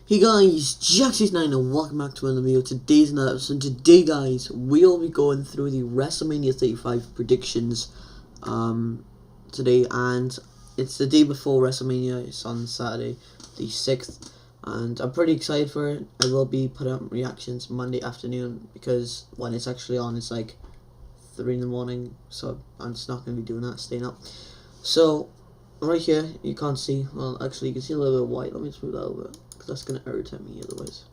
Hey guys, Jack69 and welcome back to another video. Today's another episode. Today guys, we'll be going through the WrestleMania 35 predictions today, and it's the day before WrestleMania. It's on Saturday the 6th, and I'm pretty excited for it. I will be putting up reactions Monday afternoon because when it's actually on it's like 3 in the morning, so I'm just not going to be doing that, staying up. So right here, you can't see, well actually you can see a little bit of white. Let me just move that over, because that's going to irritate me otherwise.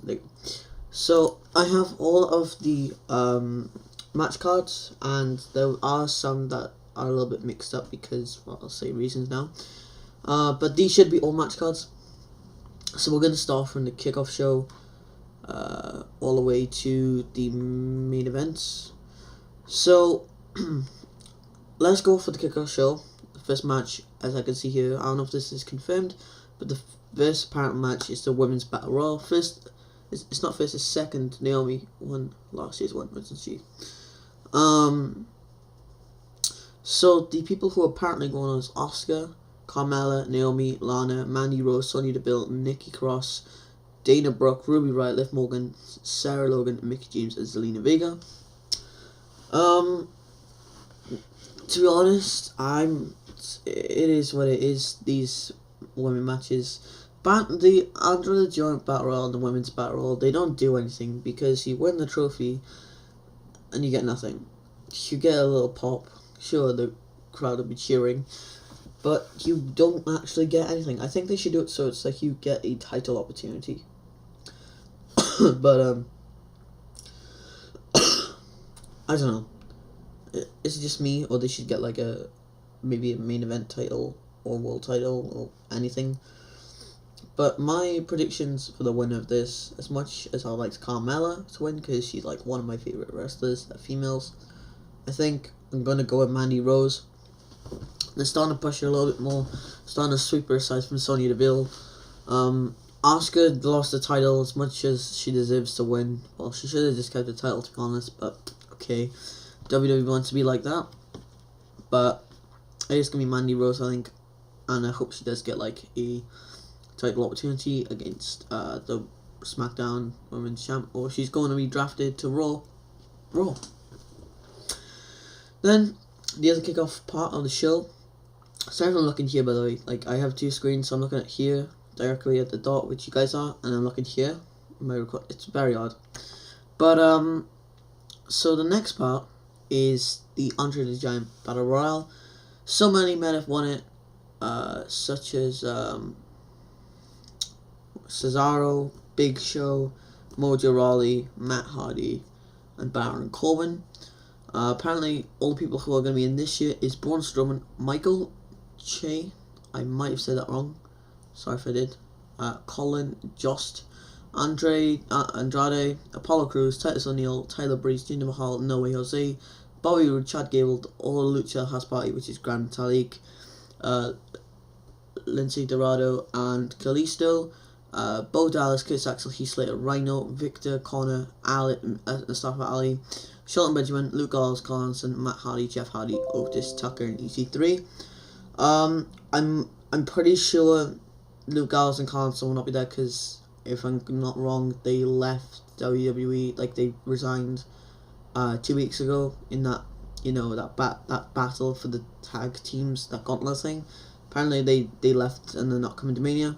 There. So I have all of the match cards, and there are some that are a little bit mixed up because, well, I'll say reasons now. But these should be all match cards. So we're going to start from the kickoff show all the way to the main events. So let's go for the kickoff show. The first match, as I can see here, I don't know if this is confirmed, but the first apparent match is the Women's Battle Royal. First, it's not first, it's second. Naomi won last year's one, wasn't she? So the people who are apparently going on is Asuka, Carmella, Naomi, Lana, Mandy Rose, Sonya Deville, Nikki Cross, Dana Brooke, Ruby Riott, Liv Morgan, Sarah Logan, Mickie James, and Zelina Vega. To be honest, it is what it is. These women matches, but the under the joint battle royal and the women's battle royal, they don't do anything because you win the trophy and you get nothing. You get a little pop. Sure, the crowd will be cheering, but you don't actually get anything. I think they should do it so it's like you get a title opportunity. But I don't know. Is it just me, or they should get like maybe a main event title or world title or anything? But my predictions for the winner of this, as much as I would like Carmella to win because she's like one of my favorite wrestlers, females, I think I'm gonna go with Mandy Rose. They're starting to push her a little bit more, starting to sweep her aside from Sonya Deville. Asuka lost the title as much as she deserves to win. Well, she should have just kept the title, to be honest, but okay. WWE wants to be like that, but it's gonna be Mandy Rose, I think, and I hope she does get like a title opportunity against the SmackDown Women's Champ, or she's going to be drafted to Raw. Then the other kickoff part of the show. So I'm looking here, by the way. Like, I have two screens, so I'm looking at here directly at the dot, which you guys are, and I'm looking here. It's very odd, but so the next part is the Andre the Giant Battle Royal. So many men have won it, such as Cesaro, Big Show, Mojo Rawley, Matt Hardy, and Baron Corbin. Apparently, all the people who are going to be in this year is Braun Strowman, Michael Che, I might have said that wrong, sorry if I did, Colin Jost, Andrade, Apollo Crews, Titus O'Neil, Tyler Breeze, Jinder Mahal, No Way Jose, Bobby Roode, Chad Gable, All Lucha House Party, which is Grand Metalik, Lindsay Dorado, and Kalisto, Bo Dallas, Curtis Axel, Heath Slater, Rhino, Victor, Connor, Mustafa Ali, Shelton Benjamin, Luke Gallows, Collinson, Matt Hardy, Jeff Hardy, Otis Tucker, and EC3. I'm pretty sure Luke Gallows and Collinson will not be there because, if I'm not wrong, they left WWE, like they resigned 2 weeks ago in that, that battle for the tag teams, that gauntlet thing. Apparently they left and they're not coming to Mania.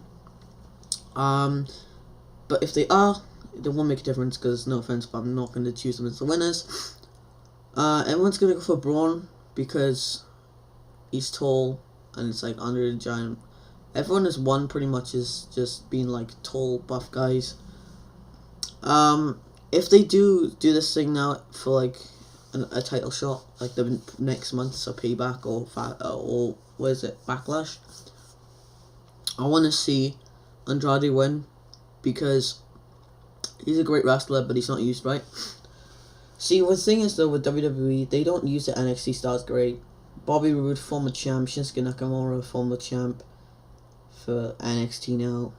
But if they are, it won't make a difference because, no offense, but I'm not going to choose them as the winners. Everyone's going to go for Braun because he's tall and it's like Andre the Giant. Everyone has won pretty much is just being like tall, buff guys. If they do this thing now for like a title shot, like the next month, so Payback or what is it, Backlash, I want to see Andrade win because he's a great wrestler, but he's not used right. See, the thing is though with WWE, they don't use the NXT stars great. Bobby Roode, former champ, Shinsuke Nakamura, former champ for NXT now.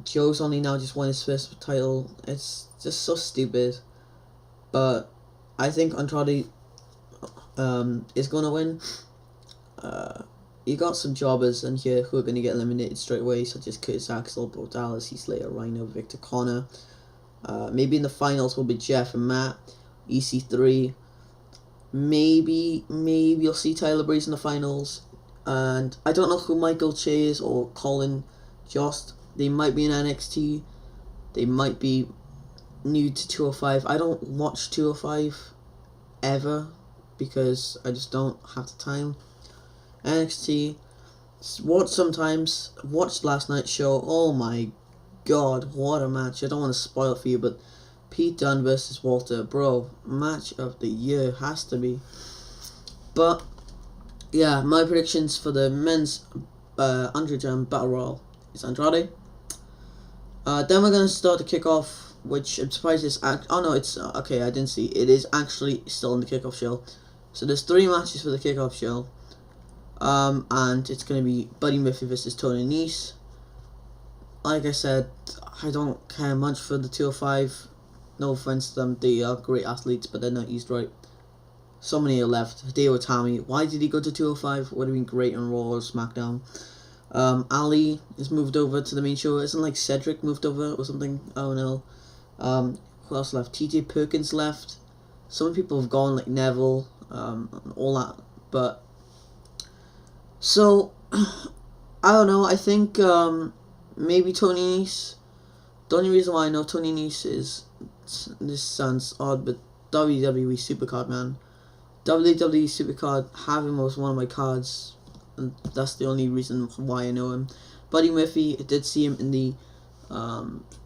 Joe's only now just won his first title. It's just so stupid. But I think Andrade is going to win. you got some jobbers in here who are going to get eliminated straight away, such as Curtis Axel, Bo Dallas, Heath Slater, Rhino, Victor Connor. Maybe in the finals will be Jeff and Matt, EC3. Maybe you'll see Tyler Breeze in the finals. And I don't know who Michael Che is or Colin Jost. They might be in NXT. They might be new to 205. I don't watch 205 ever because I just don't have the time. NXT, watched last night's show. Oh my god, what a match. I don't want to spoil it for you, but Pete Dunne versus Walter, bro, match of the year, has to be. But yeah, my predictions for the men's Andre Jam Battle Royal is Andrade. Then we're going to start the kickoff, which I'm surprised is... oh no, it's... okay, I didn't see. It is actually still in the kickoff show. So there's 3 matches for the kickoff show. And it's going to be Buddy Murphy versus Tony Nese. Like I said, I don't care much for the 205. No offense to them, they are great athletes, but they're not used right. So many are left. Hideo Itami, why did he go to 205? Would have been great on Raw or SmackDown. Ali is moved over to the main show. Isn't like Cedric moved over or something? Oh no. Who else left? TJ Perkins left. Some people have gone, like Neville, all that. But so I don't know. I think maybe Tony Nese. The only reason why I know Tony Nese is, this sounds odd, but WWE Supercard, man. WWE Supercard have him as one of my cards, and that's the only reason why I know him. Buddy Murphy, I did see him in the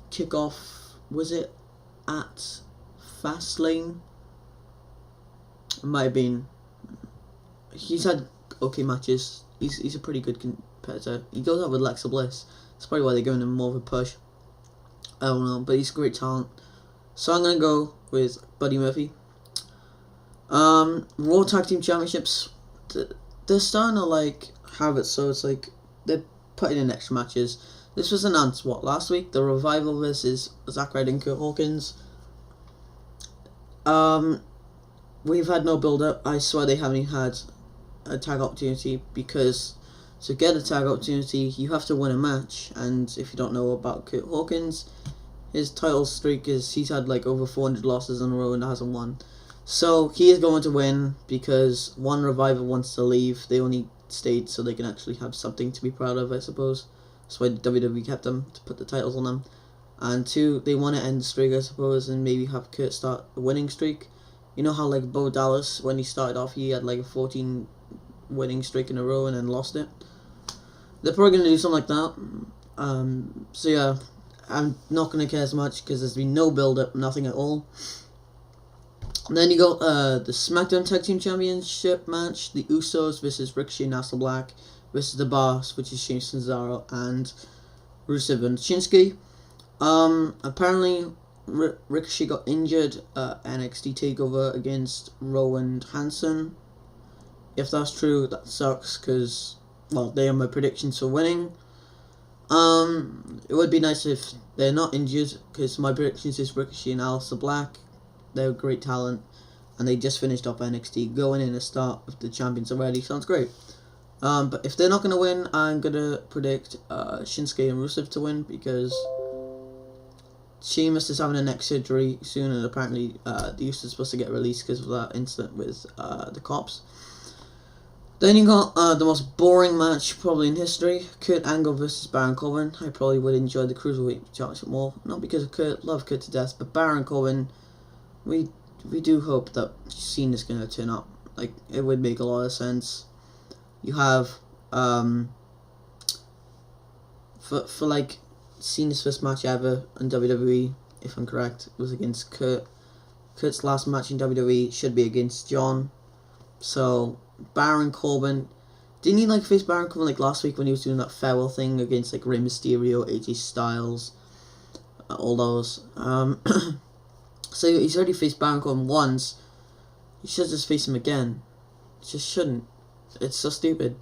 kickoff, was it at Fastlane? It might have been. He's had okay matches. He's a pretty good competitor. He goes out with Alexa Bliss. That's probably why they're giving him more of a push. I don't know, but he's great talent. So I'm gonna go with Buddy Murphy. Raw Tag Team Championships, they're starting to like have it so it's like they're putting in extra matches. This was announced last week, the Revival versus Zack Ryder and Kurt Hawkins. We've had no build up. I swear they haven't had a tag opportunity, because to get a tag opportunity you have to win a match, and if you don't know about Kurt Hawkins, his title streak is he's had like over 400 losses in a row and hasn't won. So he is going to win because one, Revival wants to leave. They only stayed so they can actually have something to be proud of, I suppose. That's why WWE kept them, to put the titles on them. And 2, they want to end the streak, I suppose, and maybe have Kurt start a winning streak. You know how like Bo Dallas, when he started off, he had like a 14 winning streak in a row and then lost it. They're probably going to do something like that. So yeah, I'm not going to care as much because there's been no build-up, nothing at all. And then you got the SmackDown Tag Team Championship match, the Usos versus Ricochet and Aleister Black versus The Boss, which is Shane Cesaro and Rusev and Shinsuke. Apparently Ricochet got injured at NXT TakeOver against Rowan Hansen. If that's true, that sucks, because, well, they are my predictions for winning. It would be nice if they're not injured, because my predictions is Ricochet and Aleister Black. They're great talent, and they just finished off NXT, going in the start of the champions already. Sounds great. But if they're not going to win, I'm going to predict Shinsuke and Rusev to win, because Sheamus is having a neck surgery soon, and apparently the Usos are supposed to get released because of that incident with the cops. Then you got the most boring match probably in history, Kurt Angle versus Baron Corbin. I probably would enjoy the Cruiserweight Championship more, not because of Kurt, love Kurt to death, but Baron Corbin, we do hope that Cena's going to turn up. Like, it would make a lot of sense. You have, for like, Cena's first match ever in WWE, if I'm correct, was against Kurt. Kurt's last match in WWE should be against John. So, Baron Corbin, didn't he, like, face Baron Corbin, like, last week when he was doing that farewell thing against, like, Rey Mysterio, AJ Styles, all those. So he's already faced Baron Corbin once. You should just face him again. You just shouldn't. It's so stupid.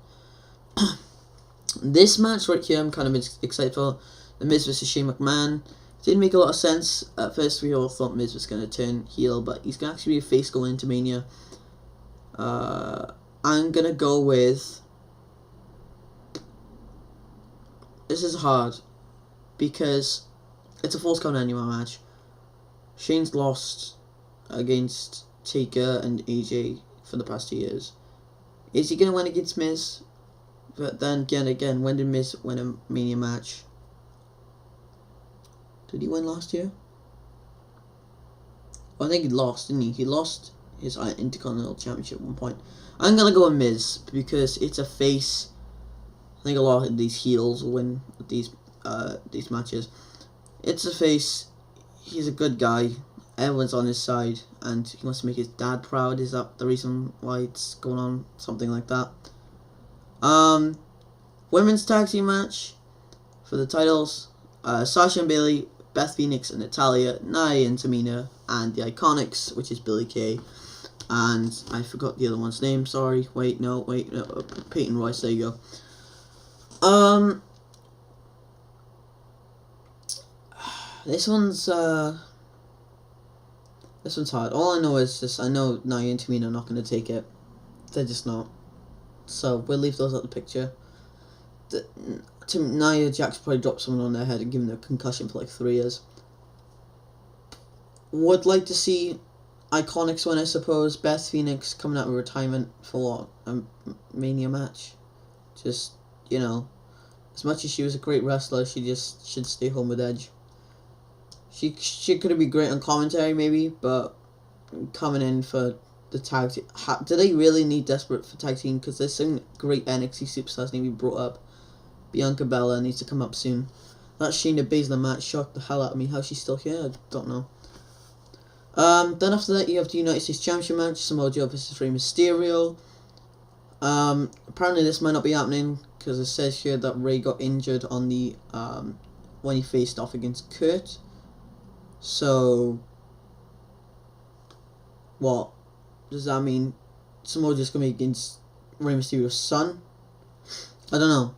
This match right here, I'm kind of excited for. The Miz versus Shane McMahon. Didn't make a lot of sense. At first, we all thought Miz was going to turn heel, but he's going to actually be a face going into Mania. I'm going to go with this is hard because it's a Falls Count Anywhere match. Shane's lost against Taker and AJ for the past 2 years. Is he gonna win against Miz? But then again, when did Miz win a Mania match? Did he win last year? I think he lost, didn't he? He lost his Intercontinental Championship at one point. I'm gonna go with Miz because it's a face. I think a lot of these heels win these matches. It's a face. He's a good guy. Everyone's on his side, and he wants to make his dad proud. Is that the reason why it's going on? Something like that. Women's tag team match for the titles. Sasha and Bayley, Beth Phoenix and Natalya, Nia and Tamina, and the Iconics, which is Billie Kay, and I forgot the other one's name. Sorry. No, Peyton Royce. There you go. This one's hard. All I know is just I know Nia and Tamina are not going to take it. They're just not. So we'll leave those out of the picture. Nia Jax probably dropped someone on their head and given them a concussion for like 3 years. Would like to see Iconics win, I suppose. Beth Phoenix coming out of retirement for a Mania match. Just, you know, as much as she was a great wrestler, she just should stay home with Edge. She could be great on commentary maybe, but coming in for the tag team. Do they really need desperate for tag team? Because there's some great NXT superstars need to be brought up. Bianca Bella needs to come up soon. That Shayna Baszler match shocked the hell out of me. How she's still here, I don't know. Then after that you have the United States Championship match, Samoa Joe versus Rey Mysterio. Apparently this might not be happening because it says here that Rey got injured on the when he faced off against Kurt. So what does that mean? Samoa just gonna be against Rey Mysterio's son? I don't know.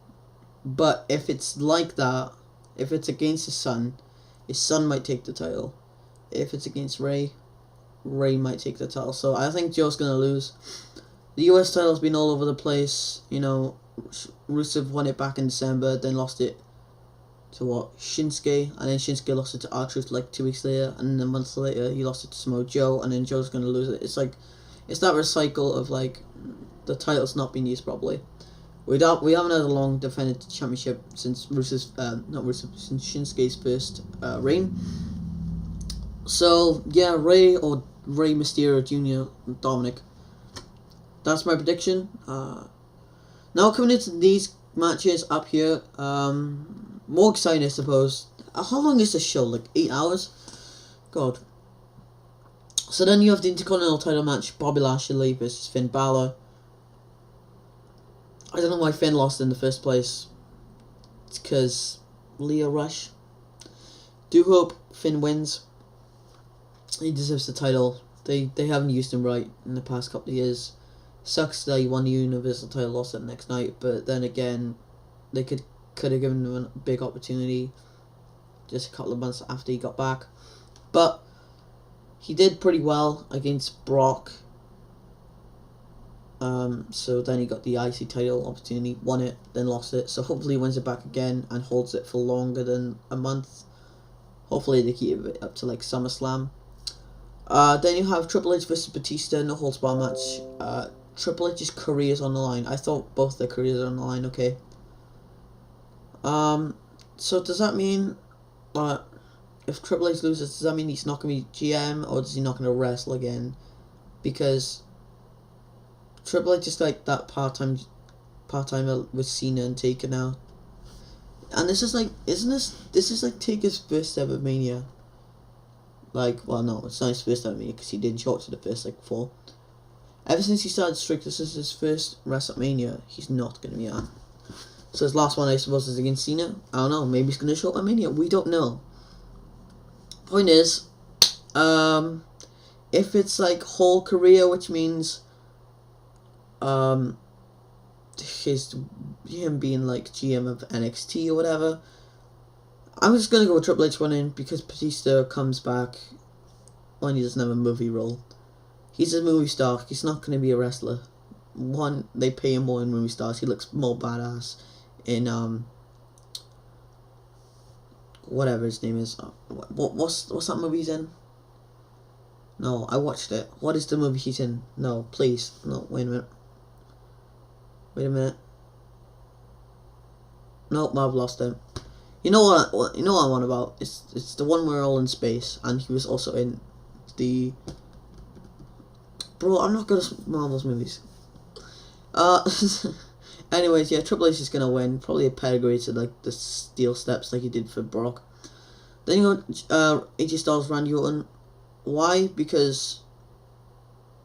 But if it's like that, if it's against his son might take the title. If it's against Rey might take the title. So I think Joe's going to lose. The US title's been all over the place. You know, Rusev won it back in December, then lost it to Shinsuke, and then Shinsuke lost it to R-Truth like 2 weeks later, and then a month later he lost it to Samoa Joe, and then Joe's going to lose it. It's like, it's that recycle of like, the title's not being used properly. We haven't had a long defended championship since since Shinsuke's first reign. So yeah, Rey or Rey Mysterio Jr. Dominic. That's my prediction. Now coming into these matches up here, more exciting I suppose. How long is this show? Like 8 hours? God. So then you have the Intercontinental title match, Bobby Lashley versus Finn Balor. I don't know why Finn lost in the first place. It's because Leo Rush. Do hope Finn wins. He deserves the title. They haven't used him right in the past couple of years. Sucks that he won the Universal title, lost it the next night. But then again, they could have given him a big opportunity just a couple of months after he got back. But he did pretty well against Brock. So then he got the IC title opportunity, won it, then lost it. So hopefully he wins it back again and holds it for longer than a month. Hopefully they keep it up to like SummerSlam. Then you have Triple H versus Batista, no holds bar match. Triple H's career is on the line. I thought both their careers are on the line, okay. So does that mean if Triple H loses, does that mean he's not going to be GM, or is he not going to wrestle again? Because Triple H is like that part-timer with Cena and Taker now. And this is like, this is like Taker's first ever Mania. Like, well no, it's not his first ever Mania because he didn't show up to the first like 4. Ever since he started Strict, this is his first WrestleMania he's not going to be at. So his last one I suppose is against Cena. I don't know, maybe he's going to show up at Mania, we don't know. Point is, if it's like whole career, which means him being like GM of NXT or whatever, I'm just gonna go with Triple H winning because Batista comes back when he doesn't have a movie role. He's a movie star. He's not gonna be a wrestler. One, they pay him more in movie stars. He looks more badass in whatever his name is. What's that movie he's in? No, I watched it. What is the movie he's in? No, please. No, wait a minute. Wait a minute. Nope, I've lost it. You know what? You know what I'm on about. It's the one where we're all in space, and he was also in the. Bro, I'm not good at Marvel's movies. Anyways, yeah, Triple H is gonna win. Probably a pedigree to like the steel steps like he did for Brock. Then you got AJ Styles, Randy Orton. Why? Because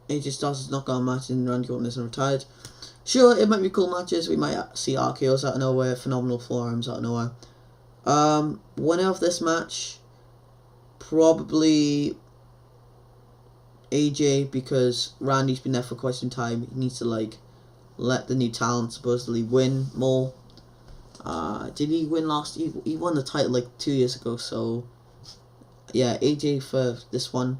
AJ Styles has not got a match and Randy Orton isn't retired. Sure, it might be cool matches. We might see RKOs out of nowhere, phenomenal forearms out of nowhere. Winner of this match, probably AJ, because Randy's been there for quite some time. He needs to like let the new talent supposedly win more. Did he win last? He won the title like 2 years ago. So yeah, AJ for this one.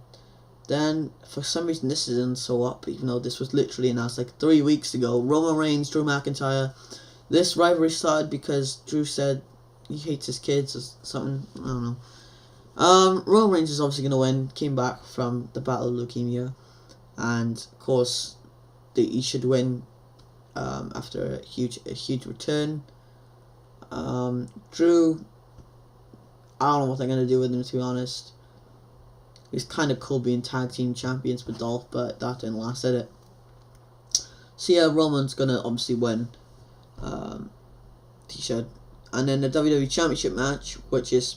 Then for some reason this isn't so up, even though this was literally announced like 3 weeks ago. Roman Reigns, Drew McIntyre. This rivalry started because Drew said he hates his kids or something. I don't know. Roman Reigns is obviously going to win. Came back from the battle of leukemia. And, of course, he should win after a huge return. Drew, I don't know what they're going to do with him, to be honest. It was kind of cool being tag team champions with Dolph, but that didn't last, did it? So, yeah, Roman's going to obviously win. He should. And then the WWE Championship match, which is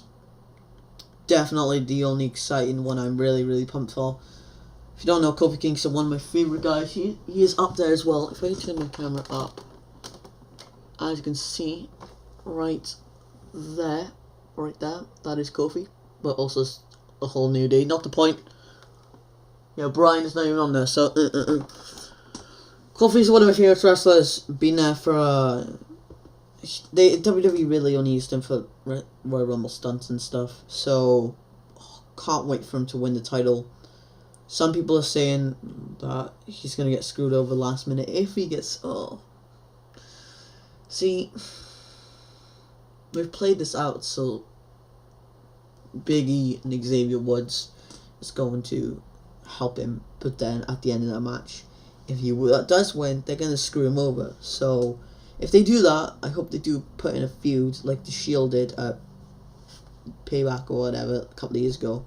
definitely the only exciting one I'm really pumped for. If you don't know, Kofi Kingston, one of my favourite guys, he is up there as well. If I turn my camera up, as you can see, right there, that is Kofi, but also a whole new day. Not the point. Yeah, Brian is not even on there, so Kofi's one of my favourite wrestlers. Been there for WWE really only used him for Royal Rumble stunts and stuff, so can't wait for him to win the title. Some people are saying that he's going to get screwed over last minute if he gets... See, we've played this out, so Big E and Xavier Woods is going to help him, but then at the end of that match, if he does win, they're going to screw him over. So if they do that, I hope they do put in a feud like the Shield did at Payback or whatever a couple of years ago.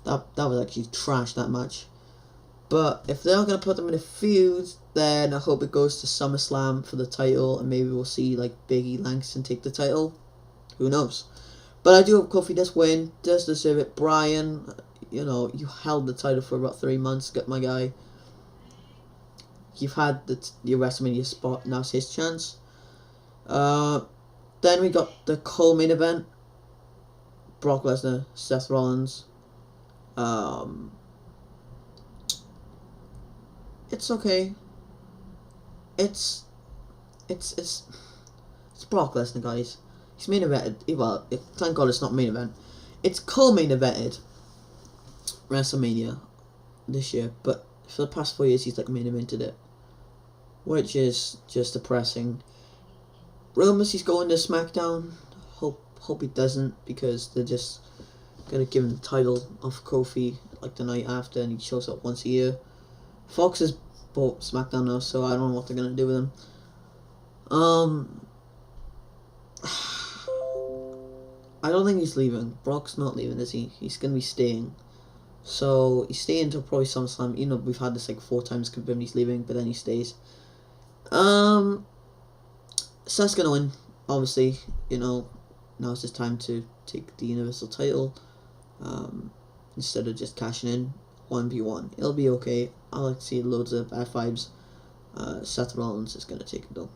That was actually trash, that match. But if they're not going to put them in a feud, then I hope it goes to SummerSlam for the title, and maybe we'll see like Big E Langston take the title. Who knows? But I do hope Kofi does win, does deserve it. Brian, you know, you held the title for about 3 months, got my guy. You've had your WrestleMania spot, now it's his chance. Then we got the co-main event. Brock Lesnar, Seth Rollins. It's okay. It's Brock Lesnar, guys. He's main evented. Well, thank God it's not main event. It's co-main evented WrestleMania this year, but for the past 4 years he's like main evented it, which is just depressing. Rumors he's going to SmackDown. Hope he doesn't, because they're just gonna give him the title of Kofi like the night after, and he shows up once a year. Fox has bought SmackDown now, so I don't know what they're gonna do with him. I don't think he's leaving. Brock's not leaving, is he? He's gonna be staying. So he's staying until probably SummerSlam. You know, we've had this like 4 times confirmed he's leaving, but then he stays. Seth's gonna win, obviously. You know, now's his time to take the Universal title. Instead of just cashing in 1v1. It'll be okay. I like to see loads of F5s. Seth Rollins is gonna take it though.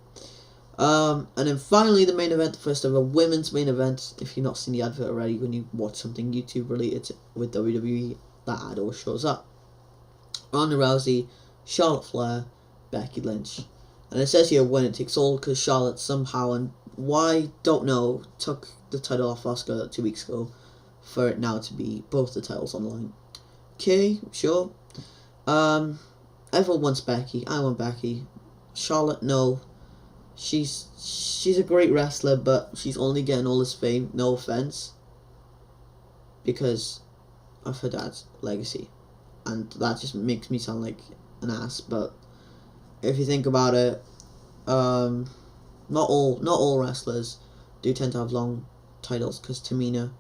And then finally the main event, the first ever women's main event. If you've not seen the advert already, when you watch something YouTube related with WWE, that ad always shows up. Ronda Rousey, Charlotte Flair, Becky Lynch. And it says here winner takes all, because Charlotte somehow, and why, don't know, took the title off Asuka 2 weeks ago for it now to be both the titles on the line. Okay, sure. Everyone wants Becky. I want Becky. Charlotte, no. She's a great wrestler, but she's only getting all this fame. No offense. because of her dad's legacy, and that just makes me sound like an ass. But if you think about it, not all wrestlers do tend to have long titles, because Tamina,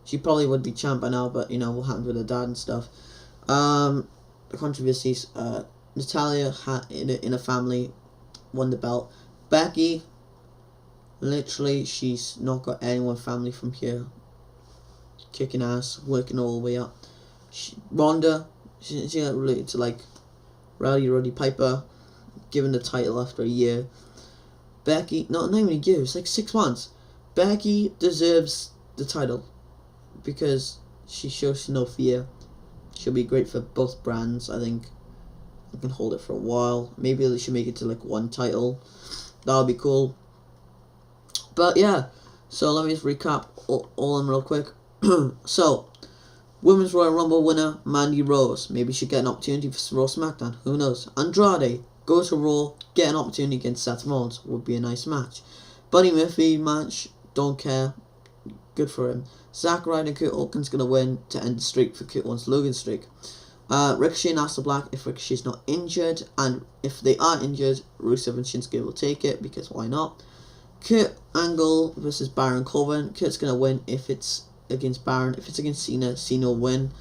she probably would be champ by now, but you know what happened with her dad and stuff. The controversies. Natalia had in a family won the belt. Becky, literally, she's not got anyone family from here. Kicking ass, working all the way up. Ronda, she got related to like Roddy Piper, given the title after a year. Becky, not even a year, it's like 6 months. Becky deserves the title because she shows no fear. She'll be great for both brands, I think. I can hold it for a while. Maybe they should make it to like one title. That would be cool. But yeah, so let me just recap all of them real quick. So, Women's Royal Rumble winner, Mandy Rose. Maybe she'll get an opportunity for Raw SmackDown. Who knows? Andrade, go to Raw, get an opportunity against Seth Rollins. Would be a nice match. Buddy Murphy match, don't care. Good for him. Zack Ryder and Kurt Hawkins going to win to end the streak for Kurt Hawkins' Logan streak. Ricochet and Aleister Black, if Ricochet's not injured, and if they are injured, Rusev and Shinsuke will take it, because why not? Kurt Angle versus Baron Corbin. Kurt's going to win if it's against Baron. If it's against Cena, Cena will win.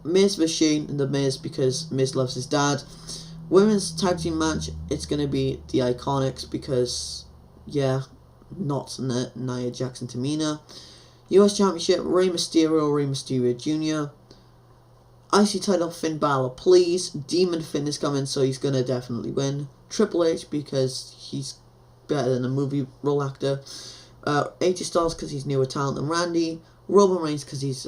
Miz versus Shane and the Miz, because Miz loves his dad. Women's tag team match, it's going to be the Iconics, because, yeah, not Nia Jackson Tamina. US Championship, Rey Mysterio Jr. IC title, Finn Balor, please. Demon Finn is coming, so he's going to definitely win. Triple H, because he's better than a movie role actor. AJ Styles, because he's newer talent than Randy. Roman Reigns, because he's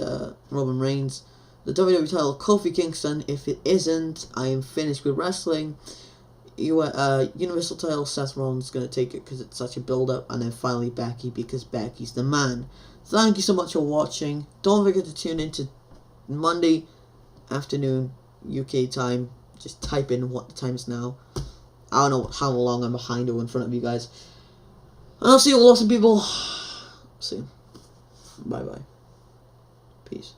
Roman Reigns. The WWE title, Kofi Kingston. If it isn't, I am finished with wrestling. Universal title, Seth Rollins is going to take it because it's such a build-up. And then finally Becky, because Becky's the man. Thank you so much for watching. Don't forget to tune in to Monday afternoon UK time. Just type in what the time is now. I don't know how long I'm behind or in front of you guys. And I'll see you awesome people soon. Bye bye. Peace.